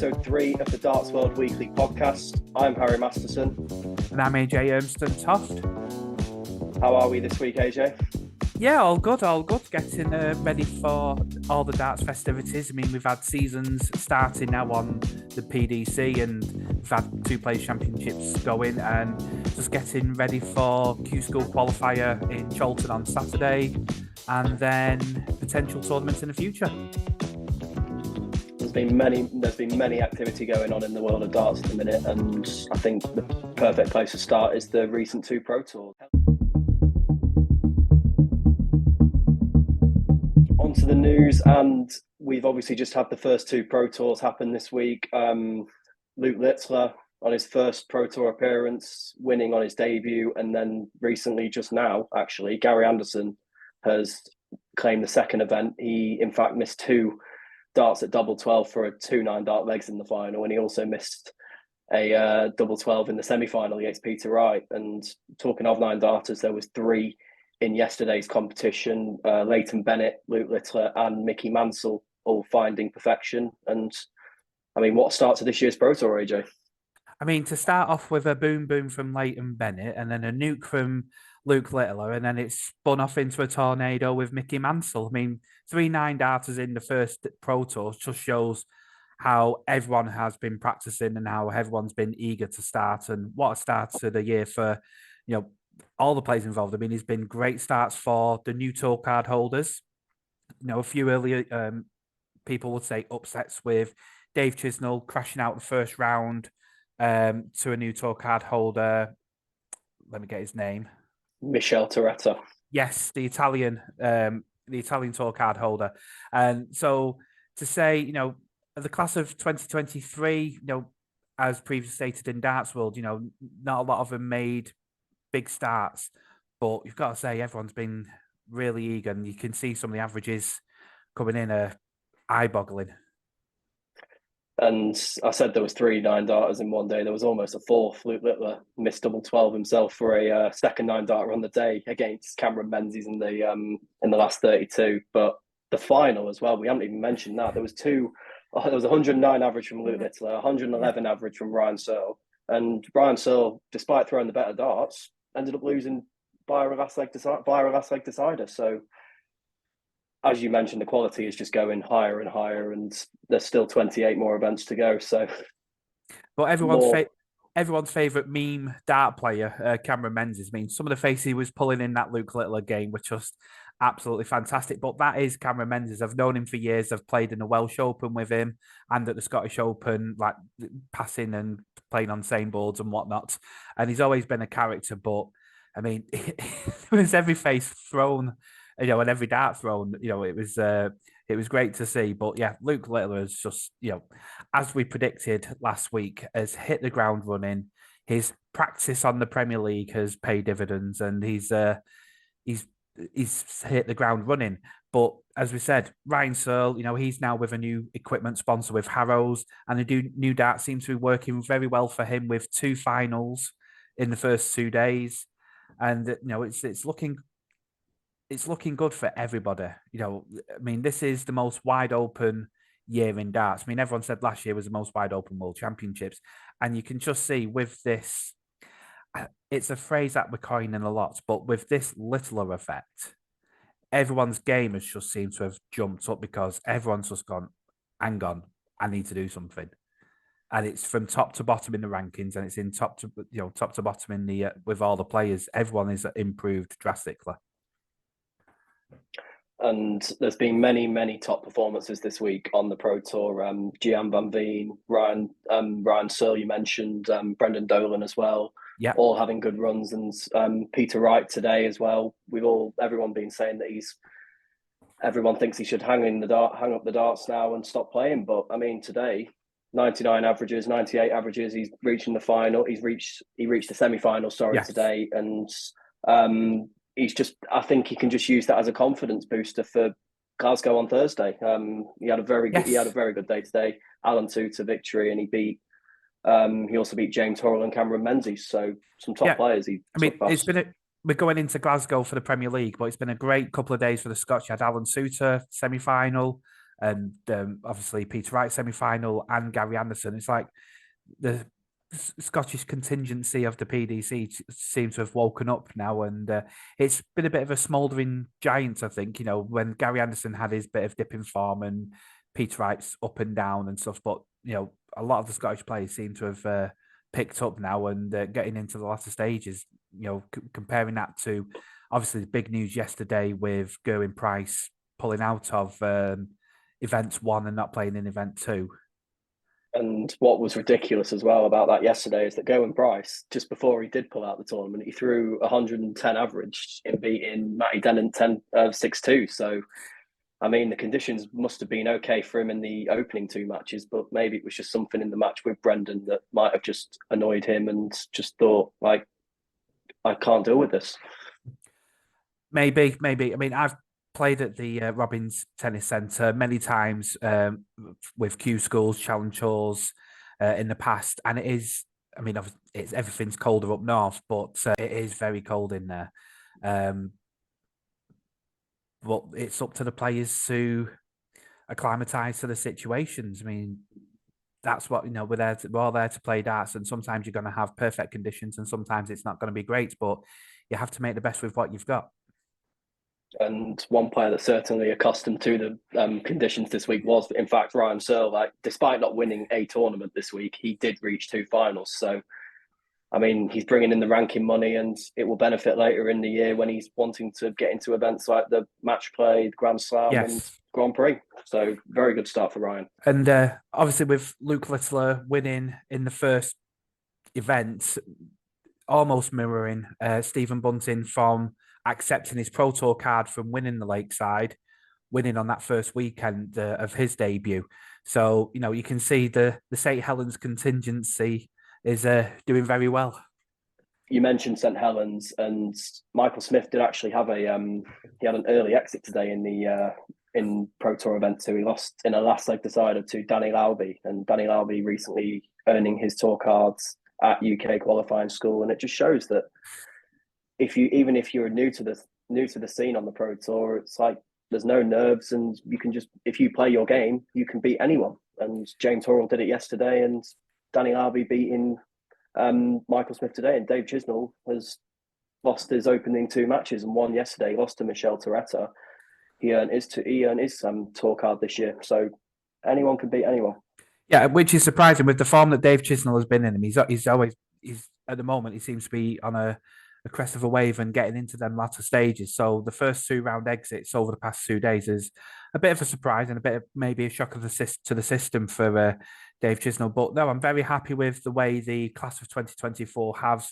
episode 3 of the Darts World Weekly podcast. I'm Harry Masterson. And I'm AJ Urmston-Toft. How are we this week, AJ? Yeah, all good. Getting ready for all the darts festivities. I mean, we've had seasons starting now on the PDC and we've had 2 Players Championships going and just getting ready for Q School qualifier in Cholton on Saturday and then potential tournaments in the future. There's been many activity going on in the world of darts at the minute, and I think the perfect place to start is the recent 2 Pro Tours. To the news, and we've obviously just had the first 2 Pro Tours happen this week. Luke Littler on his first Pro Tour appearance, winning on his debut, and then recently, just now, actually, Gary Anderson has claimed the second event. He, in fact, missed 2 darts at double 12 for a 2-9 dart legs in the final, and he also missed a double 12 in the semi-final against Peter Wright. And talking of 9 darters, there was 3 in yesterday's competition, Leighton Bennett, Luke Littler and Mickey Mansell all finding perfection. And I mean, what start to this year's Pro Tour, AJ? I mean, to start off with a boom from Leighton Bennett and then a nuke from Luke Littler, and then it's spun off into a tornado with Mickey Mansell. I mean, 3 9-darters in the first Pro Tour just shows how everyone has been practicing and how everyone's been eager to start. And what a start to the year for, all the players involved. I mean, it's been great starts for the new tour card holders. A few earlier people would say upsets with Dave Chisnell crashing out the first round to a new tour card holder. Let me get his name. Michel Toretta. Yes, the Italian tour card holder. And so to say, the class of 2023, as previously stated in Darts World, not a lot of them made big starts, but you've got to say everyone's been really eager, and you can see some of the averages coming in are eye-boggling. And I said there was 3 9-darters in one day. There was almost a 4th. Luke Littler missed double 12 himself for a second 9-darter on the day against Cameron Menzies in the last 32. But the final as well, we haven't even mentioned that. There was 109 average from Luke Littler, 111 average from Ryan Searle. And Ryan Searle, despite throwing the better darts, ended up losing by a last leg decider. So, as you mentioned, the quality is just going higher and higher, and there's still 28 more events to go. So, but everyone's favourite meme dart player, Cameron Menzies. I mean, some of the faces he was pulling in that Luke Littler game were just absolutely fantastic. But that is Cameron Menzies. I've known him for years. I've played in the Welsh Open with him and at the Scottish Open, like passing and playing on the same boards and whatnot. And he's always been a character. But I mean, it was every face thrown, and every dart thrown. It was great to see. But yeah, Luke Littler is just, as we predicted last week, has hit the ground running. His practice on the Premier League has paid dividends, and he's hit the ground running. But as we said, Ryan Searle, he's now with a new equipment sponsor with Harrows, and the new dart seems to be working very well for him with 2 finals in the first 2 days. And, it's looking good for everybody. I mean, this is the most wide open year in darts. I mean, everyone said last year was the most wide open World Championships. And you can just see with this, it's a phrase that we're coining a lot, but with this Littler effect, everyone's game has just seemed to have jumped up because everyone's just gone, hang on, I need to do something. And it's from top to bottom in the rankings, and it's in top to bottom in the with all the players. Everyone is improved drastically. And there's been many top performances this week on the Pro Tour. Gian Van Veen, Ryan Searle, you mentioned, Brendan Dolan as well. Yeah, all having good runs, and Peter Wright today as well. Everyone been saying that everyone thinks he should hang up the darts now and stop playing. But I mean, today, 99 averages, 98 averages. He's reaching the final. He reached the semi-final. Today, and I think he can just use that as a confidence booster for Glasgow on Thursday. He had a very good day today. Alan to victory, and he also beat James Horrell and Cameron Menzies. So some top players. We're going into Glasgow for the Premier League, but it's been a great couple of days for the Scots. You had Alan Souter semi-final, and obviously Peter Wright semi-final and Gary Anderson. It's like the Scottish contingency of the PDC seems to have woken up now, and it's been a bit of a smouldering giant, I think. When Gary Anderson had his bit of dip in form and Peter Wright's up and down and stuff, but a lot of the Scottish players seem to have picked up now and getting into the latter stages. Comparing that to obviously the big news yesterday with Gerwyn Price pulling out of event 1 and not playing in event 2. And what was ridiculous as well about that yesterday is that Gerwyn Price, just before he did pull out the tournament, he threw 110 average in beating Matty Dennett 6-2. So, I mean, the conditions must have been okay for him in the opening 2 matches, but maybe it was just something in the match with Brendan that might have just annoyed him and just thought, like, I can't deal with this. Maybe. I mean, I've played at the Robbins Tennis Centre many times with Q Schools, Challenge Tours in the past, and it is. I mean, everything's colder up north, but it is very cold in there. But it's up to the players to acclimatise to the situations. I mean, that's what we're all there to play darts, and sometimes you're going to have perfect conditions, and sometimes it's not going to be great. But you have to make the best with what you've got. And one player that's certainly accustomed to the conditions this week was, in fact, Ryan Searle. Like, despite not winning a tournament this week, he did reach 2 finals. So, I mean, he's bringing in the ranking money, and it will benefit later in the year when he's wanting to get into events like the Match Play, Grand Slam, and Grand Prix. So, very good start for Ryan. And obviously, with Luke Littler winning in the first event, almost mirroring Stephen Bunting from accepting his Pro Tour card from winning the Lakeside, winning on that first weekend of his debut. So, you can see the St. Helens contingency is doing very well. You mentioned St. Helens, and Michael Smith did actually have he had an early exit today in Pro Tour event 2. He lost in a last leg decider to Danny Lauby, and Danny Lauby recently earning his tour cards at UK qualifying school, and it just shows that if you're new to the scene on the Pro Tour, it's like there's no nerves, and you can just, if you play your game, you can beat anyone. And James Horrell did it yesterday, and Danny Larby beating Michael Smith today, and Dave Chisnell has lost his opening 2 matches and won yesterday. He lost to Michel Toretta. He earned his tour card this year, so anyone can beat anyone. Yeah, which is surprising with the form that Dave Chisnell has been in. He's at the moment he seems to be on a crest of a wave and getting into them latter stages. So the first 2 round exits over the past 2 days is a bit of a surprise and a bit of maybe a shock to the system for Dave Chisnell. But no, I'm very happy with the way the class of 2024 have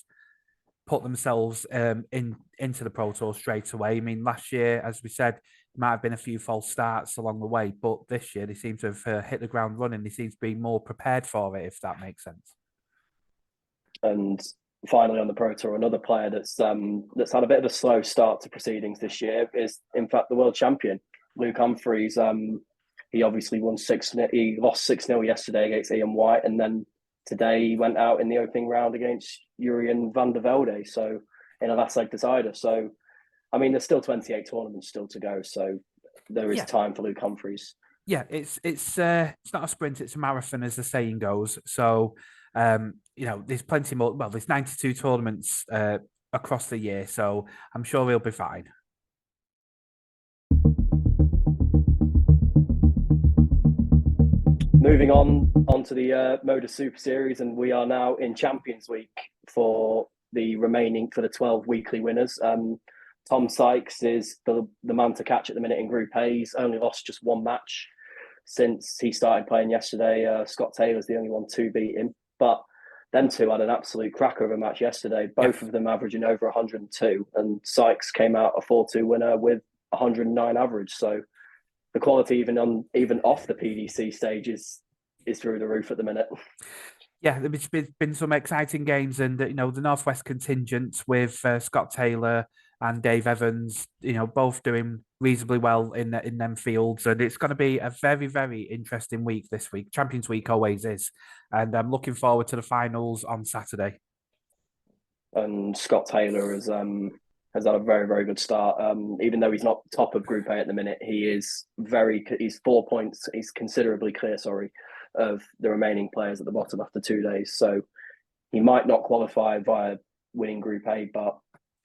put themselves into the Pro Tour straight away. I mean, last year, as we said, there might have been a few false starts along the way, but this year they seem to have hit the ground running. They seem to be more prepared for it, if that makes sense. And finally, on the Pro Tour, another player that's had a bit of a slow start to proceedings this year is, in fact, the world champion, Luke Humphries. He obviously won 6-0. He lost 6-0 yesterday against Ian White, and then today he went out in the opening round against Jurien van der Velde, so in a last leg decider. So, I mean, there's still 28 tournaments still to go, so there is time for Luke Humphries. Yeah, it's not a sprint, it's a marathon, as the saying goes. So, there's plenty more. Well, there's 92 tournaments across the year, so I'm sure he'll be fine. Moving on to the Modus Super Series, and we are now in Champions Week for the 12 weekly winners. Tom Sykes is the man to catch at the minute in Group A. He's only lost just 1 match since he started playing yesterday. Scott Taylor's the only one to beat him, but them 2 had an absolute cracker of a match yesterday, both of them averaging over 102, and Sykes came out a 4-2 winner with 109 average. So the quality even off the PDC stage is through the roof at the minute. Yeah, there's been some exciting games, and the Northwest contingent with Scott Taylor and Dave Evans, both doing reasonably well in them fields, and it's going to be a very, very interesting week this week. Champions Week always is, and I'm looking forward to the finals on Saturday. And Scott Taylor has has had a very, very good start. Even though he's not top of Group A at the minute, he's 4 points. He's considerably clear, of the remaining players at the bottom after 2 days. So he might not qualify via winning Group A, but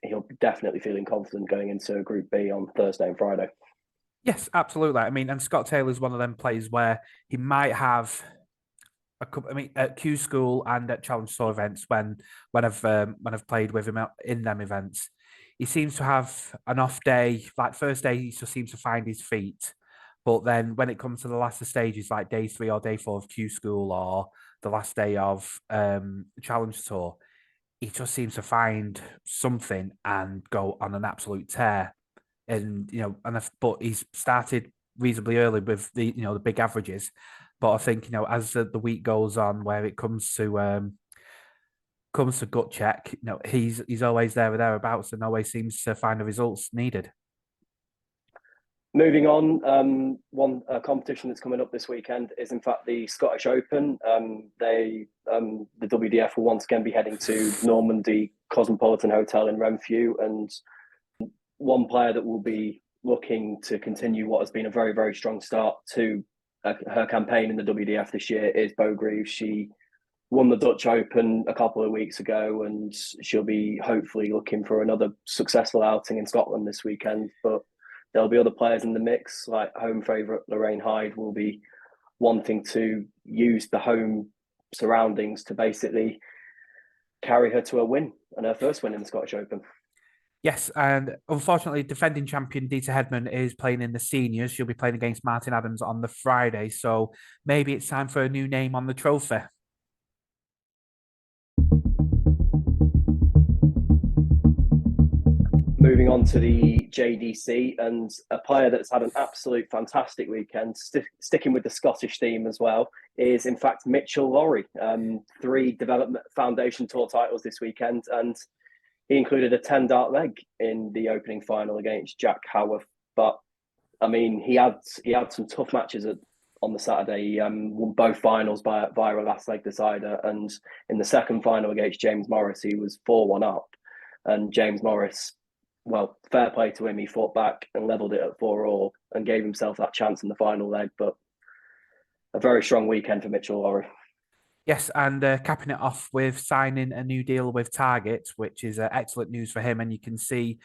he'll be definitely feeling confident going into Group B on Thursday and Friday. Yes, absolutely. I mean, and Scott Taylor's one of them players where he might have a couple. I mean, at Q School and at Challenge Tour events, when I've played with him in them events, he seems to have an off day. Like first day, he just seems to find his feet, but then when it comes to the latter stages, like day 3 or day 4 of Q School or the last day of Challenge Tour, he just seems to find something and go on an absolute tear. And but he's started reasonably early with the big averages. But I think as the week goes on, where it comes to gut check, he's always there or thereabouts, and always seems to find the results needed. Moving on, one competition that's coming up this weekend is in fact the Scottish Open. The WDF will once again be heading to Normandy Cosmopolitan Hotel in Renfrew, and one player that will be looking to continue what has been a very, very strong start to her campaign in the WDF this year is Bo Greaves. She won the Dutch Open a couple of weeks ago, and she'll be hopefully looking for another successful outing in Scotland this weekend. But there'll be other players in the mix, like home favourite Lorraine Hyde will be wanting to use the home surroundings to basically carry her to a win, and her first win in the Scottish Open. Yes, and unfortunately, defending champion Dieter Hedman is playing in the seniors. She'll be playing against Martin Adams on the Friday, so maybe it's time for a new name on the trophy. Moving on to the JDC, and a player that's had an absolute fantastic weekend, sticking with the Scottish theme as well, is in fact Mitchell Lawrie. 3 Development Foundation Tour titles this weekend, and he included a 10-dart leg in the opening final against Jack Howarth. But I mean, he had some tough matches on the Saturday. He won both finals via a last leg decider, and in the second final against James Morris, he was 4-1 up, and James Morris, well, fair play to him. He fought back and levelled it at 4-4 and gave himself that chance in the final leg. But a very strong weekend for Mitchell Lawrie. Yes, and capping it off with signing a new deal with Target, which is excellent news for him. And you can see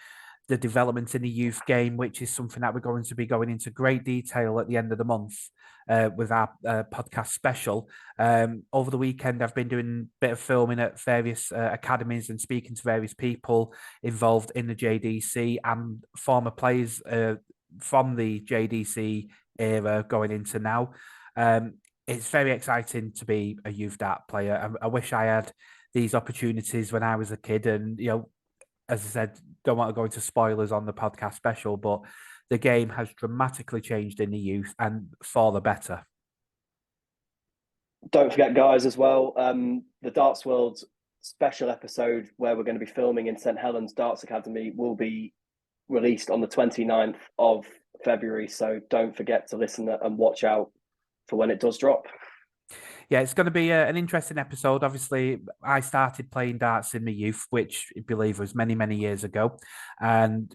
the development in the youth game, which is something that we're going to be going into great detail at the end of the month with our podcast special. Over the weekend, I've been doing a bit of filming at various academies and speaking to various people involved in the JDC and former players from the JDC era going into now. It's very exciting to be a youth dart player. I wish I had these opportunities when I was a kid. And, as I said, don't want to go into spoilers on the podcast special, but the game has dramatically changed in the youth and for the better. Don't forget, guys, as well, the Darts World special episode where we're going to be filming in St Helens Darts Academy will be released on the 29th of February. So don't forget to listen and watch out for when it does drop. Yeah, it's going to be an interesting episode. Obviously, I started playing darts in my youth, which I believe was many, many years ago. And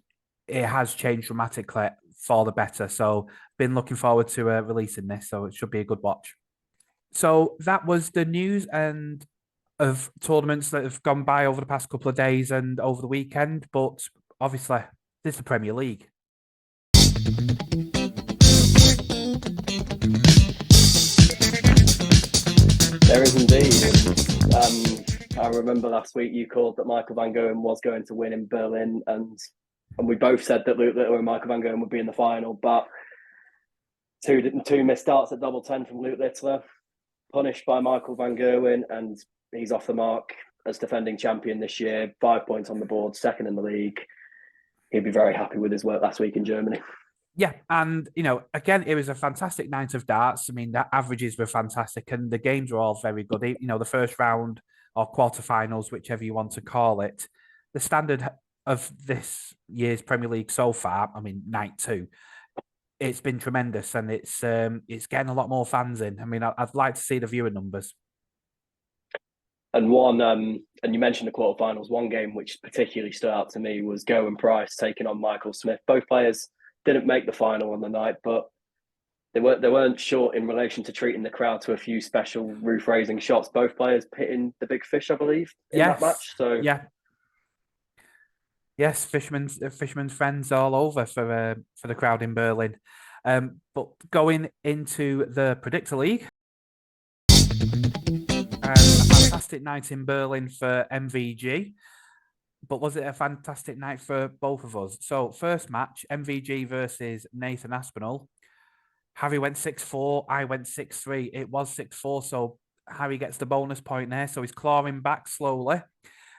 it has changed dramatically for the better. So been looking forward to releasing this. So it should be a good watch. So that was the news and of tournaments that have gone by over the past couple of days and over the weekend. But obviously, this is the Premier League. There is indeed. I remember last week you called that Michael van Gerwen was going to win in Berlin, and we both said that Luke Littler and Michael van Gerwen would be in the final, but two missed starts at double 10 from Luke Littler, punished by Michael van Gerwen, and he's off the mark as defending champion this year. 5 points on the board, second in the league. He'd be very happy with his work last week in Germany. Yeah, and again, it was a fantastic night of darts. I mean, the averages were fantastic, and the games were all very good. The first round or quarterfinals, whichever you want to call it, the standard of this year's Premier League so far. I mean, night 2, it's been tremendous, and it's getting a lot more fans in. I mean, I'd like to see the viewer numbers. And one, and you mentioned the quarterfinals. One game which particularly stood out to me was Go and Price taking on Michael Smith. Both players didn't make the final on the night, but they weren't short in relation to treating the crowd to a few special roof raising shots. Both players hitting the big fish, I believe, in that match. So yeah. Yes, fishermen's friends all over for the crowd in Berlin. But going into the Predictor League, a fantastic night in Berlin for MVG. But was it a fantastic night for both of us? So first match, MVG versus Nathan Aspinall. Harry went 6-4, I went 6-3. It was 6-4, so Harry gets the bonus point there. So he's clawing back slowly.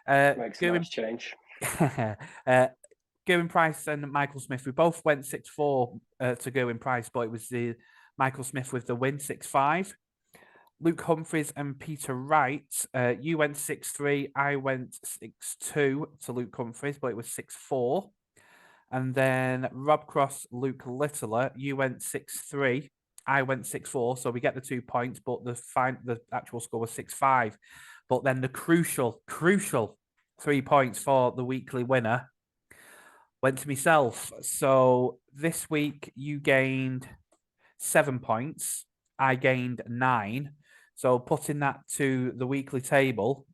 makes a nice change. Gerwin Price and Michael Smith, we both went 6-4 to Gerwin Price, but it was the Michael Smith with the win, 6-5. Luke Humphries and Peter Wright, you went 6-3, I went 6-2 to Luke Humphries, but it was 6-4. And then Rob Cross, Luke Littler, you went 6-3, I went 6-4, so we get the 2 points, but the actual score was 6-5. But then the crucial 3 points for the weekly winner went to myself. So this week you gained 7 points. I gained 9. So putting that to the weekly table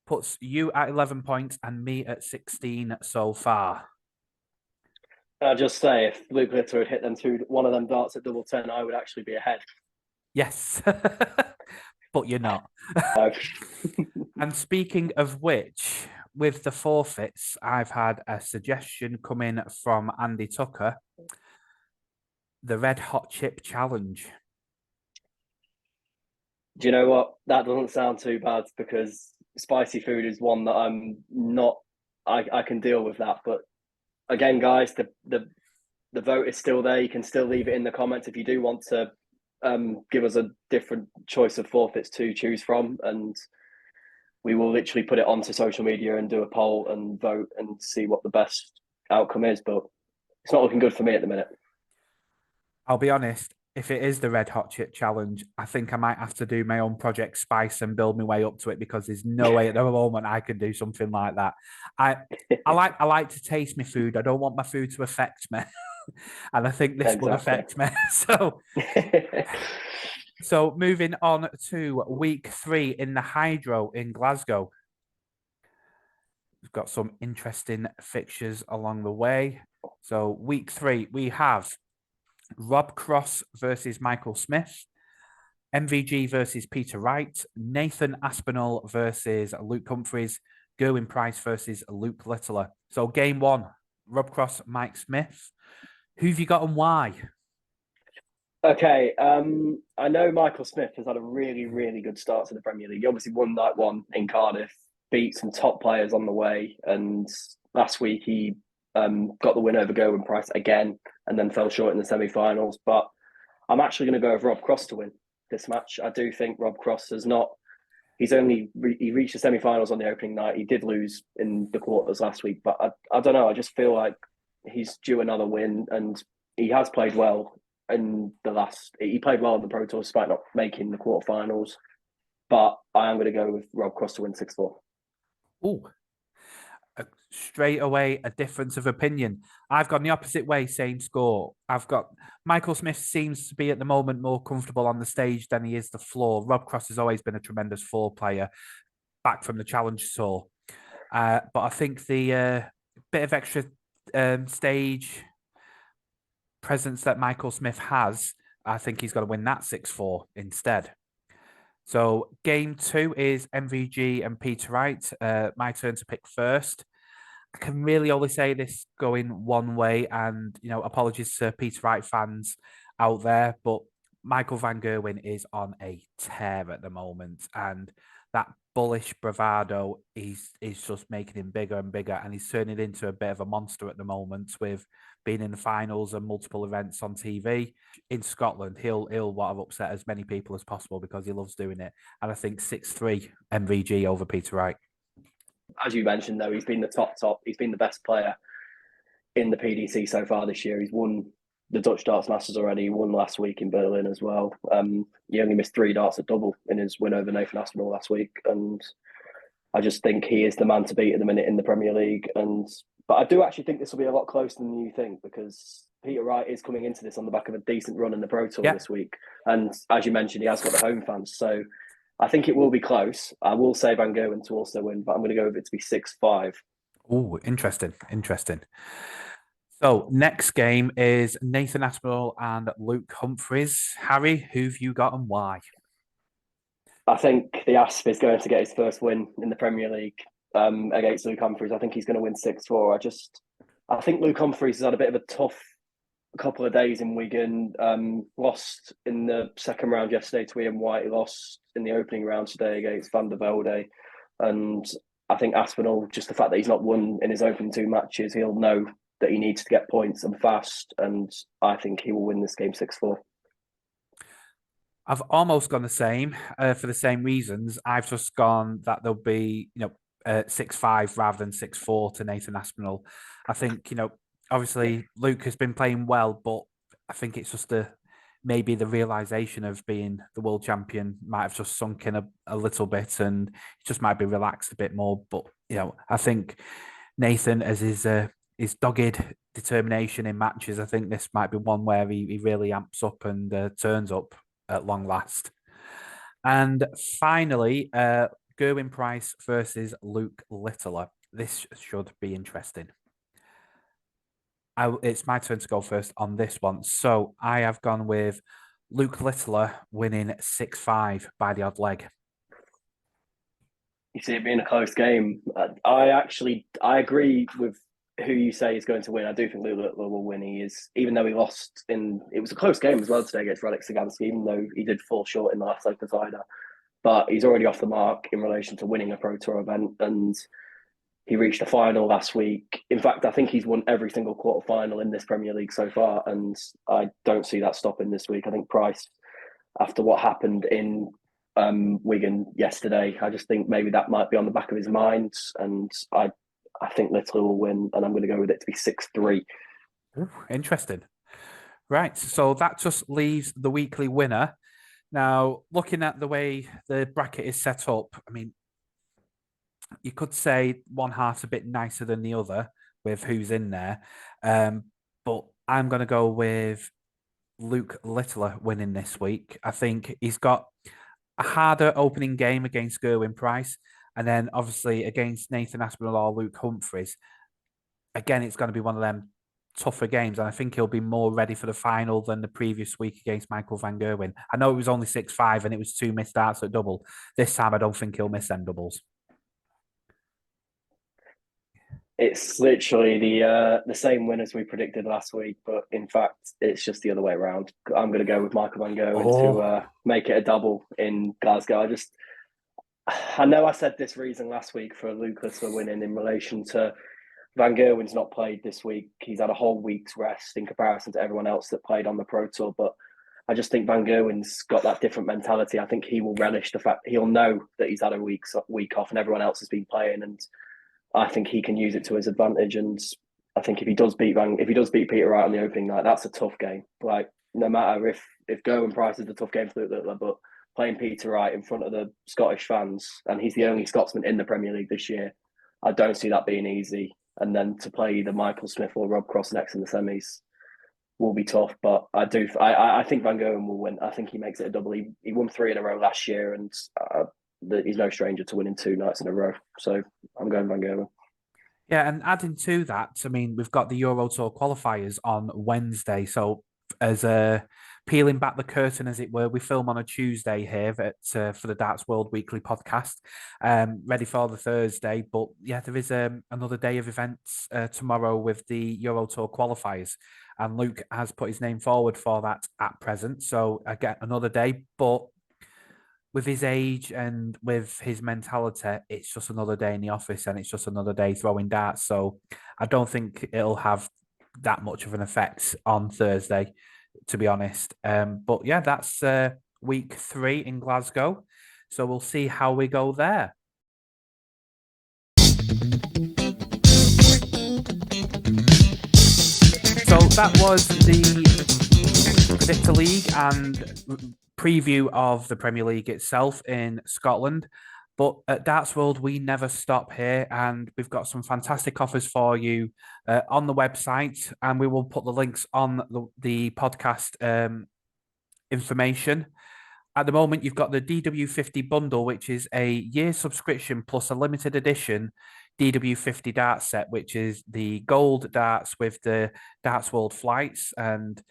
puts you at 11 points and me at 16 so far. I'll just say, if Luke Litter had hit them one of them darts at double 10, I would actually be ahead. Yes, but you're not. And speaking of which, with the forfeits, I've had a suggestion come in from Andy Tucker. The Red Hot Chip Challenge. Do you know what? That doesn't sound too bad, because spicy food is one that I'm not. I can deal with that, but again, guys, the vote is still there. You can still leave it in the comments if you do want to give us a different choice of forfeits to choose from, and we will literally put it onto social media and do a poll and vote and see what the best outcome is. But it's not looking good for me at the minute. I'll be honest, if it is the Red Hot Chip Challenge, I think I might have to do my own Project Spice and build my way up to it, because there's no way at the moment I can do something like that. I like to taste my food. I don't want my food to affect me. And I think this would affect me. So moving on to week 3 in the Hydro in Glasgow. We've got some interesting fixtures along the way. So week 3, we have Rob Cross versus Michael Smith, MVG versus Peter Wright, Nathan Aspinall versus Luke Humphries, Gerwin Price versus Luke Littler. So game 1, Rob Cross, Mike Smith. Who have you got and why? Okay, I know Michael Smith has had a really, really good start to the Premier League. He obviously won night 1 in Cardiff, beat some top players on the way, and last week he got the win over Gerwin Price again, and then fell short in the semi-finals. But I'm actually going to go with Rob Cross to win this match. I do think Rob Cross has not. He reached the semi-finals on the opening night. He did lose in the quarters last week, but I don't know. I just feel like he's due another win, and he has played well in the last. He played well in the Pro Tour despite not making the quarterfinals. But I am going to go with Rob Cross to win 6-4. Oh, straight away a difference of opinion. I've gone the opposite way, same score. I've got Michael Smith seems to be at the moment more comfortable on the stage than he is the floor. Rob Cross has always been a tremendous floor player, back from the Challenge Tour. But I think the bit of extra stage presence that Michael Smith has, I think he's got to win that 6-4 instead. So game 2 is MVG and Peter Wright. My turn to pick first. I can really only say this going one way, and apologies to Peter Wright fans out there, but Michael van Gerwen is on a tear at the moment, and that bullish bravado is just making him bigger and bigger, and he's turning into a bit of a monster at the moment, with being in the finals and multiple events on TV. In Scotland, he'll want to upset as many people as possible because he loves doing it. And I think 6-3 MVG over Peter Wright. As you mentioned, though, he's been the top. He's been the best player in the PDC so far this year. He's won the Dutch darts masters already. He won last week in Berlin as well. He only missed 3 darts at double in his win over Nathan Aspinall last week, and I just think he is the man to beat at the minute in the Premier League. But I do actually think this will be a lot closer than you think, because Peter Wright is coming into this on the back of a decent run in the Pro Tour this week, and as you mentioned, he has got the home fans, so I think it will be close. I will say Van Gerwen to also win, but I'm going to go with it to be 6-5. Oh, interesting. So next game is Nathan Aspinall and Luke Humphries. Harry, who've you got and why? I think the Asp is going to get his first win in the Premier League against Luke Humphries. I think he's going to win 6-4. I think Luke Humphries has had a bit of a tough couple of days in Wigan. Lost in the second round yesterday to Ian White. He lost in the opening round today against Van der Velde. And I think Aspinall, just the fact that he's not won in his opening 2 matches, he'll know that he needs to get points and fast. And I think he will win this game 6-4. I've almost gone the same for the same reasons. I've just gone that there'll be, 6-5 rather than 6-4 to Nathan Aspinall. I think, obviously Luke has been playing well, but I think it's just maybe the realization of being the world champion might have just sunk in a little bit, and he just might be relaxed a bit more. But, I think Nathan, as his dogged determination in matches, I think this might be one where he really amps up and turns up at long last. And finally, Gerwyn Price versus Luke Littler. This should be interesting. It's my turn to go first on this one. So I have gone with Luke Littler winning 6-5 by the odd leg. You see it being a close game. I agree with who you say is going to win. I do think Luke Littler will win. Even though he lost it was a close game as well today against Radek Sagansky, even though he did fall short in the last leg decider. But he's already off the mark in relation to winning a Pro Tour event, and he reached a final last week. In fact, I think he's won every single quarterfinal in this Premier League so far, and I don't see that stopping this week. I think Price, after what happened in Wigan yesterday, I just think maybe that might be on the back of his mind, and I think Littler will win, and I'm going to go with it to be 6-3. Ooh, interesting. Right, so that just leaves the weekly winner. Now, looking at the way the bracket is set up, I mean, you could say one heart's a bit nicer than the other with who's in there. But I'm going to go with Luke Littler winning this week. I think he's got a harder opening game against Gerwyn Price, and then obviously against Nathan Aspinall or Luke Humphries. Again, it's going to be one of them tougher games, and I think he'll be more ready for the final than the previous week against Michael van Gerwen. I know it was only 6-5 and it was 2 missed darts at double. This time I don't think he'll miss them doubles. It's literally the same win as we predicted last week, but in fact, it's just the other way around. I'm going to go with Michael van Gerwen to make it a double in Glasgow. I know I said this reason last week for Luke Littler winning in relation to Van Gerwen's not played this week. He's had a whole week's rest in comparison to everyone else that played on the Pro Tour. But I just think Van Gerwen's got that different mentality. I think he will relish the fact he'll know that he's had a week off and everyone else has been playing, and I think he can use it to his advantage. And I think if he does beat Peter Wright on the opening night, that's a tough game. Like, no matter if Gerwyn Price is a tough game for Luke Littler, but playing Peter Wright in front of the Scottish fans, and he's the only Scotsman in the Premier League this year, I don't see that being easy. And then to play either Michael Smith or Rob Cross next in the semis will be tough. But I think Van Gerwen will win. I think he makes it a double. He won 3 in a row last year, and he's no stranger to winning 2 nights in a row. So I'm going Van Gerwen. Yeah, and adding to that, I mean, we've got the Euro Tour qualifiers on Wednesday. So as peeling back the curtain, as it were, we film on a Tuesday here for the Darts World Weekly podcast, ready for the Thursday. But yeah, there is another day of events tomorrow with the Euro Tour qualifiers, and Luke has put his name forward for that at present. So again, another day, but with his age and with his mentality, it's just another day in the office, and it's just another day throwing darts. So I don't think it'll have that much of an effect on Thursday, to be honest. But yeah, that's week 3 in Glasgow. So we'll see how we go there. So that was the Predictor League and preview of the Premier League itself in Scotland. But at Darts World, we never stop here, and we've got some fantastic offers for you on the website, and we will put the links on the podcast information. At the moment, you've got the DW50 bundle, which is a year subscription plus a limited edition DW50 darts set, which is the gold darts with the Darts World flights. And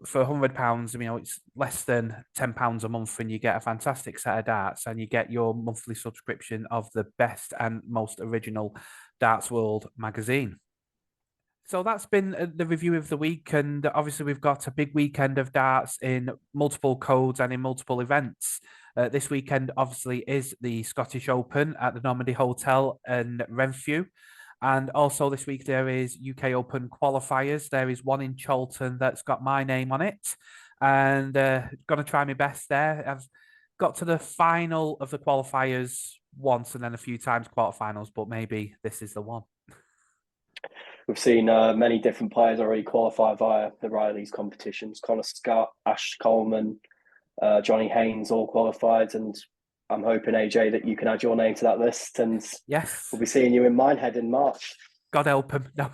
for £100, it's less than £10 a month, and you get a fantastic set of darts, and you get your monthly subscription of the best and most original Darts World magazine. So that's been the review of the week, and obviously we've got a big weekend of darts in multiple codes and in multiple events. This weekend, obviously, is the Scottish Open at the Normandy Hotel in Renfrew. And also this week there is UK Open qualifiers. There is one in Cholton that's got my name on it, and going to try my best there. I've got to the final of the qualifiers once and then a few times quarterfinals, but maybe this is the one. We've seen many different players already qualify via the Riley's competitions. Connor Scott, Ash Coleman, Johnny Haynes all qualified, and I'm hoping, AJ, that you can add your name to that list, and yes, we'll be seeing you in Minehead in March. God help him. No,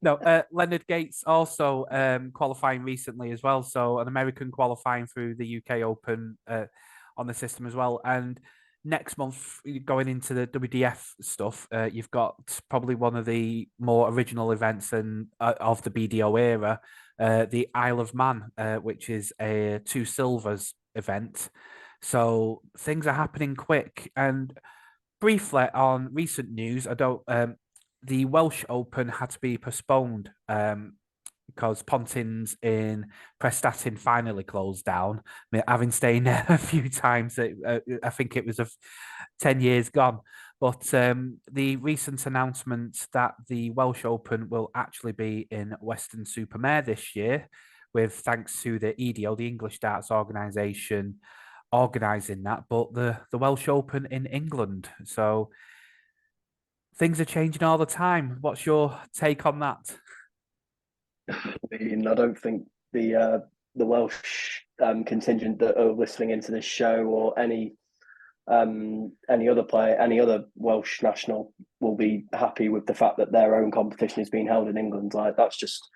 no. Leonard Gates also qualifying recently as well. So an American qualifying through the UK Open on the system as well. And next month, going into the WDF stuff, you've got probably one of the more original events of the BDO era, the Isle of Man, which is a 2 silvers event. So things are happening quick. And briefly on recent news, the Welsh Open had to be postponed because Pontins in Prestatyn finally closed down. I mean, having stayed there a few times, I think it was 10 years gone. But the recent announcement that the Welsh Open will actually be in Weston-super-Mare this year, with thanks to the EDO, the English Darts Organisation, organising that, but the Welsh Open in England. So things are changing all the time. What's your take on that? I mean, I don't think the Welsh contingent that are listening into this show, or any other player, any other Welsh national, will be happy with the fact that their own competition is being held in England. Like, that's just,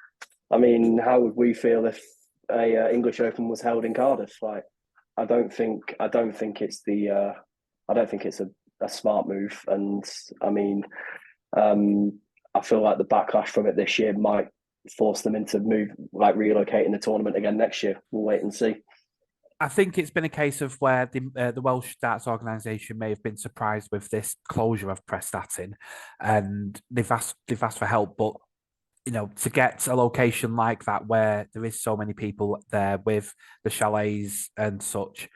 I mean, how would we feel if a English Open was held in Cardiff? Like, I don't think it's a smart move. And I mean, I feel like the backlash from it this year might force them into relocating the tournament again next year. We'll wait and see. I think it's been a case of where the Welsh Darts Organisation may have been surprised with this closure of Prestatyn, and they've asked for help. But to get a location like that where there is so many people there with the chalets and such,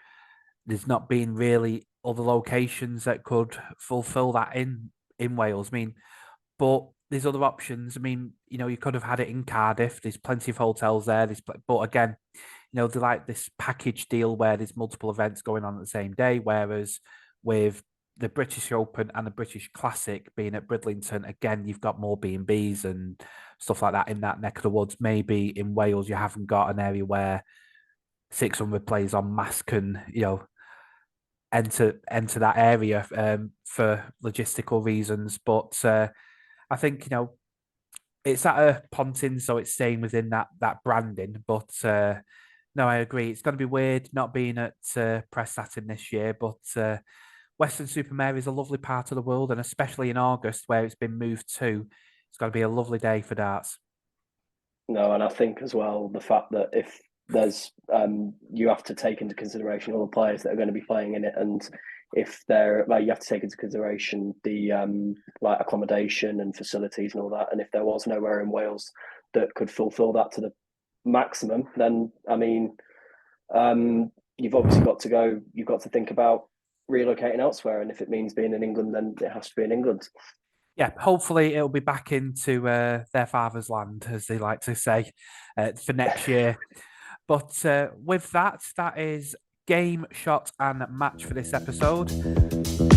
there's not been really other locations that could fulfill that in Wales. I mean, but there's other options. I mean, you could have had it in Cardiff. There's plenty of hotels there. But again, they like this package deal where there's multiple events going on at the same day. Whereas with the British Open and the British Classic being at Bridlington, again, you've got more B&Bs and stuff like that in that neck of the woods. Maybe in Wales, you haven't got an area where 600 players en masse can, enter that area for logistical reasons. But I think, it's at a Pontins, so it's staying within that branding. But no, I agree. It's going to be weird not being at Prestatyn this year, but Weston-super-Mare is a lovely part of the world, and especially in August where it's been moved to, it's going to be a lovely day for darts. No, and I think as well the fact that if there's you have to take into consideration all the players that are going to be playing in it, and if they're you have to take into consideration the accommodation and facilities and all that, and if there was nowhere in Wales that could fulfil that to the maximum, then I mean, you've obviously got to think about relocating elsewhere, and if it means being in England, then it has to be in England. Yeah, hopefully it'll be back into their father's land, as they like to say, for next year. But with that is game, shot, and match for this episode.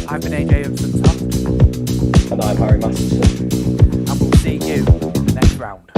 I've been AJ Urmston-Toft. And I'm Harry Masterson. And we'll see you next round.